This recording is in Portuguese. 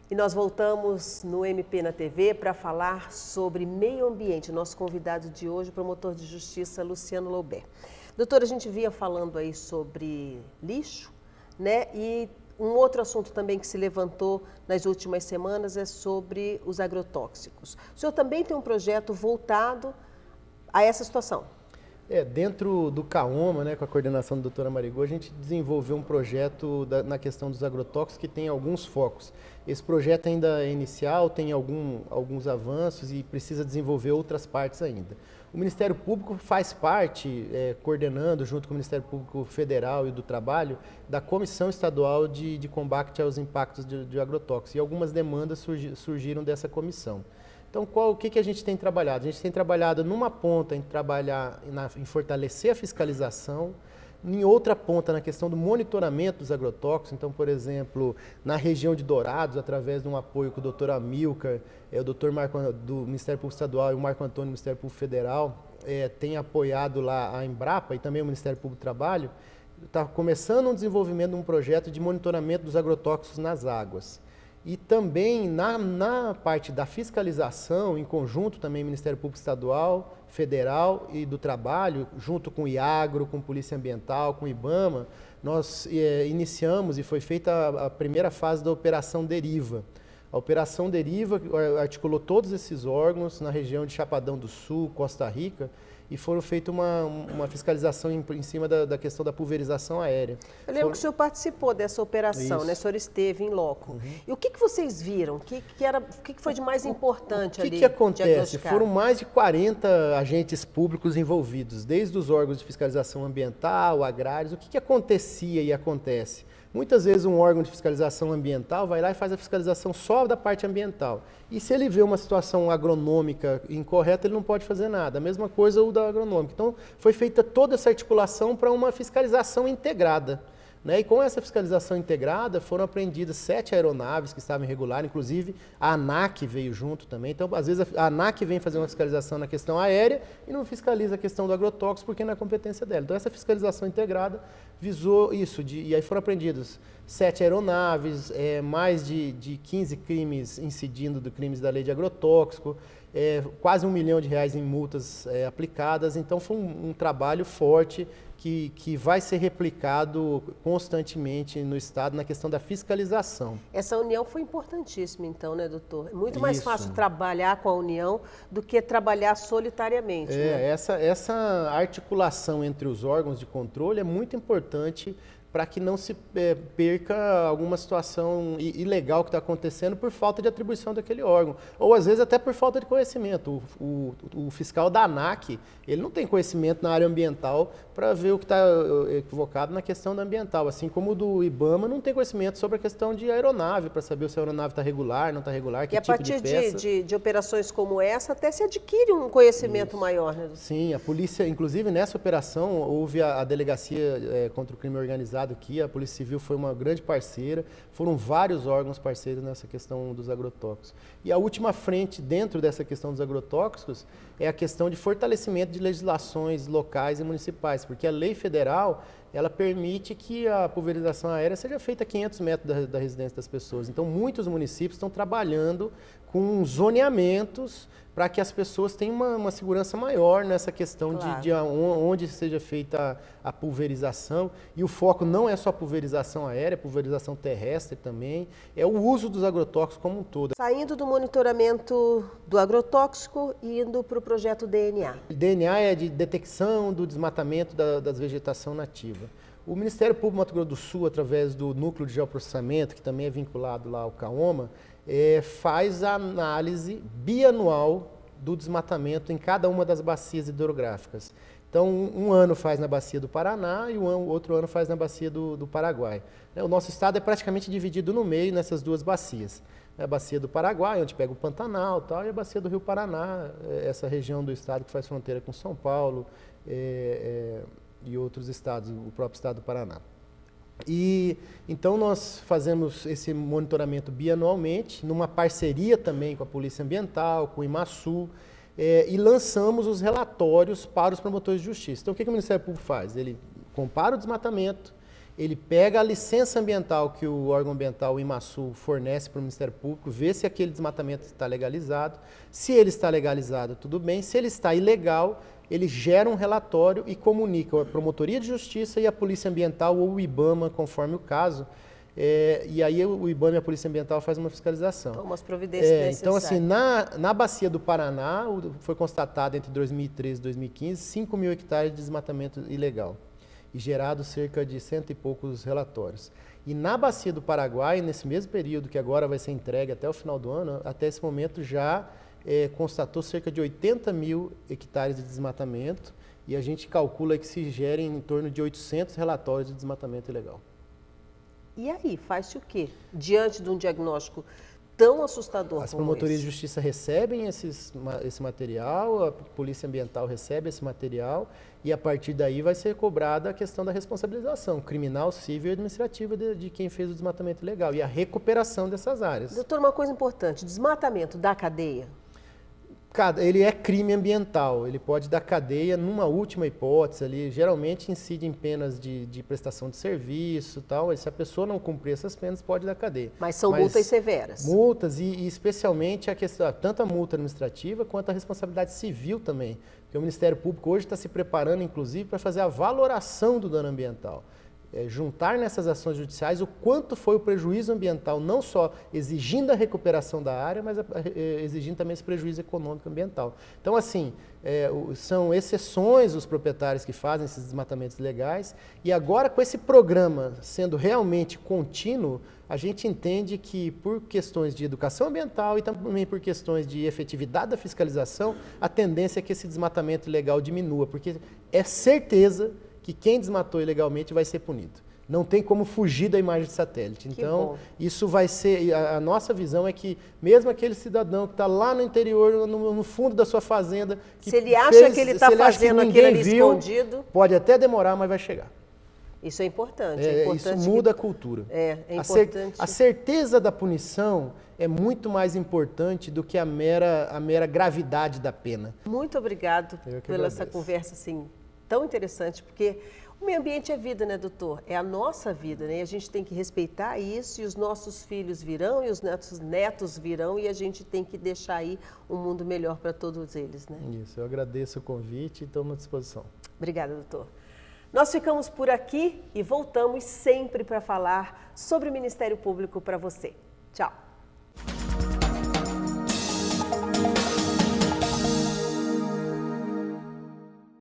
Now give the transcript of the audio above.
E nós voltamos no MP na TV para falar sobre meio ambiente. Nosso convidado de hoje, o promotor de justiça Luciano Loubet. Doutora, a gente vinha falando aí sobre lixo, né? E um outro assunto também que se levantou nas últimas semanas é sobre os agrotóxicos. O senhor também tem um projeto voltado a essa situação? Dentro do CAOMA, né, com a coordenação da doutora Marigô, a gente desenvolveu um projeto na questão dos agrotóxicos que tem alguns focos. Esse projeto ainda é inicial, tem alguns avanços e precisa desenvolver outras partes ainda. O Ministério Público faz parte, coordenando junto com o Ministério Público Federal e do Trabalho, da Comissão Estadual de Combate aos Impactos de Agrotóxicos. E algumas demandas surgiram dessa comissão. Então, o que a gente tem trabalhado? A gente tem trabalhado numa ponta em fortalecer a fiscalização, em outra ponta na questão do monitoramento dos agrotóxicos. Então, por exemplo, na região de Dourados, através de um apoio com o doutor Amilcar, o doutor Marco do Ministério Público Estadual e o Marco Antônio do Ministério Público Federal, tem apoiado lá a Embrapa e também o Ministério Público do Trabalho, está começando um desenvolvimento de um projeto de monitoramento dos agrotóxicos nas águas. E também na parte da fiscalização, em conjunto também Ministério Público Estadual, Federal e do Trabalho, junto com o IAGRO, com Polícia Ambiental, com o IBAMA, nós iniciamos e foi feita a primeira fase da Operação Deriva. A Operação Deriva articulou todos esses órgãos na região de Chapadão do Sul, Costa Rica, e foram feita uma fiscalização em cima da questão da pulverização aérea. Eu lembro que o senhor participou dessa operação, né? O senhor esteve em loco. Uhum. E o que vocês viram? O que foi de mais importante ali? O que acontece? Foram mais de 40 agentes públicos envolvidos, desde os órgãos de fiscalização ambiental, agrários. O que acontecia e acontece? Muitas vezes um órgão de fiscalização ambiental vai lá e faz a fiscalização só da parte ambiental. E se ele vê uma situação agronômica incorreta, ele não pode fazer nada. A mesma coisa o da agronômica. Então, foi feita toda essa articulação para uma fiscalização integrada. Né? E com essa fiscalização integrada, foram apreendidas 7 aeronaves que estavam irregulares, inclusive a ANAC veio junto também. Então, às vezes, a ANAC vem fazer uma fiscalização na questão aérea e não fiscaliza a questão do agrotóxico, porque não é competência dela. Então, essa fiscalização integrada visou isso, e aí foram apreendidos 7 aeronaves, mais de 15 crimes incidindo de crimes da lei de agrotóxico, quase R$1 milhão em multas aplicadas. Então, foi um trabalho forte que vai ser replicado constantemente no Estado na questão da fiscalização. Essa união foi importantíssima, então, né, doutor? É muito mais fácil trabalhar com a união do que trabalhar solitariamente. Né? Essa articulação entre os órgãos de controle é muito importante para que não se perca alguma situação ilegal que está acontecendo por falta de atribuição daquele órgão. Ou, às vezes, até por falta de conhecimento. O fiscal da ANAC, ele não tem conhecimento na área ambiental para ver o que está equivocado na questão da ambiental. Assim como o do IBAMA não tem conhecimento sobre a questão de aeronave, para saber se a aeronave está regular, não está regular, que tipo de peça. E a partir de operações como essa, até se adquire um conhecimento maior, né, doutor? Sim, a polícia, inclusive nessa operação, houve a delegacia contra o crime organizado aqui, a Polícia Civil foi uma grande parceira, foram vários órgãos parceiros nessa questão dos agrotóxicos. E a última frente dentro dessa questão dos agrotóxicos é a questão de fortalecimento de legislações locais e municipais, porque a lei federal, ela permite que a pulverização aérea seja feita a 500 metros da residência das pessoas. Então, muitos municípios estão trabalhando com zoneamentos para que as pessoas tenham uma segurança maior nessa questão de onde seja feita a pulverização. E o foco não é só a pulverização aérea, a pulverização terrestre também, é o uso dos agrotóxicos como um todo. Saindo do monitoramento do agrotóxico e indo para o projeto DNA. O DNA é de detecção do desmatamento da vegetação nativa. O Ministério Público do Mato Grosso do Sul, através do Núcleo de Geoprocessamento, que também é vinculado lá ao CAOMA, faz a análise bianual do desmatamento em cada uma das bacias hidrográficas. Então, um ano faz na bacia do Paraná e o outro ano faz na bacia do Paraguai. O nosso estado é praticamente dividido no meio nessas duas bacias. A bacia do Paraguai, onde pega o Pantanal e a bacia do Rio Paraná, essa região do estado que faz fronteira com São Paulo e outros estados, o próprio estado do Paraná. E então nós fazemos esse monitoramento bianualmente, numa parceria também com a Polícia Ambiental, com o IMASU, e lançamos os relatórios para os promotores de justiça. Então o que o Ministério Público faz? Ele compara o desmatamento ele pega a licença ambiental que o órgão ambiental, o IMASU, fornece para o Ministério Público, vê se aquele desmatamento está legalizado. Se ele está legalizado, tudo bem. Se ele está ilegal, ele gera um relatório e comunica a Promotoria de Justiça e a Polícia Ambiental ou o IBAMA, conforme o caso. E aí o IBAMA e a Polícia Ambiental fazem uma fiscalização. Então, umas providências necessárias. Então, assim, na bacia do Paraná, foi constatado entre 2013 e 2015, 5 mil hectares de desmatamento ilegal. E gerado cerca de 100 e poucos relatórios. E na bacia do Paraguai, nesse mesmo período, que agora vai ser entregue até o final do ano, até esse momento já constatou cerca de 80 mil hectares de desmatamento, e a gente calcula que se gerem em torno de 800 relatórios de desmatamento ilegal. E aí, faz-se o quê? Diante de um diagnóstico tão assustador as como promotorias esse? de justiça recebem esse material, a Polícia Ambiental recebe esse material e a partir daí vai ser cobrada a questão da responsabilização criminal, civil e administrativa de quem fez o desmatamento ilegal e a recuperação dessas áreas. Doutor, uma coisa importante, desmatamento da cadeia? Ele é crime ambiental, ele pode dar cadeia numa última hipótese ali, geralmente incide em penas de prestação de serviço e tal, e se a pessoa não cumprir essas penas pode dar cadeia. Mas são multas severas? Multas e especialmente a questão, tanto a multa administrativa quanto a responsabilidade civil também, porque o Ministério Público hoje está se preparando inclusive para fazer a valoração do dano ambiental. Juntar nessas ações judiciais o quanto foi o prejuízo ambiental, não só exigindo a recuperação da área, mas exigindo também esse prejuízo econômico ambiental. Então, assim, são exceções os proprietários que fazem esses desmatamentos ilegais, e agora com esse programa sendo realmente contínuo, a gente entende que por questões de educação ambiental e também por questões de efetividade da fiscalização, a tendência é que esse desmatamento ilegal diminua, porque é certeza que quem desmatou ilegalmente vai ser punido. Não tem como fugir da imagem de satélite. Então, isso vai ser... A nossa visão é que mesmo aquele cidadão que está lá no interior, no fundo da sua fazenda... Se ele acha que ele está fazendo aquilo ali escondido... Pode até demorar, mas vai chegar. Isso é importante. Isso muda a cultura. É importante. A certeza da punição é muito mais importante do que a mera gravidade da pena. Muito obrigado pela essa conversa assim, tão interessante, porque o meio ambiente é vida, né, doutor? É a nossa vida, né? E a gente tem que respeitar isso, e os nossos filhos virão, e os netos virão, e a gente tem que deixar aí um mundo melhor para todos eles, né? Isso, eu agradeço o convite e estou à disposição. Obrigada, doutor. Nós ficamos por aqui e voltamos sempre para falar sobre o Ministério Público para você. Tchau!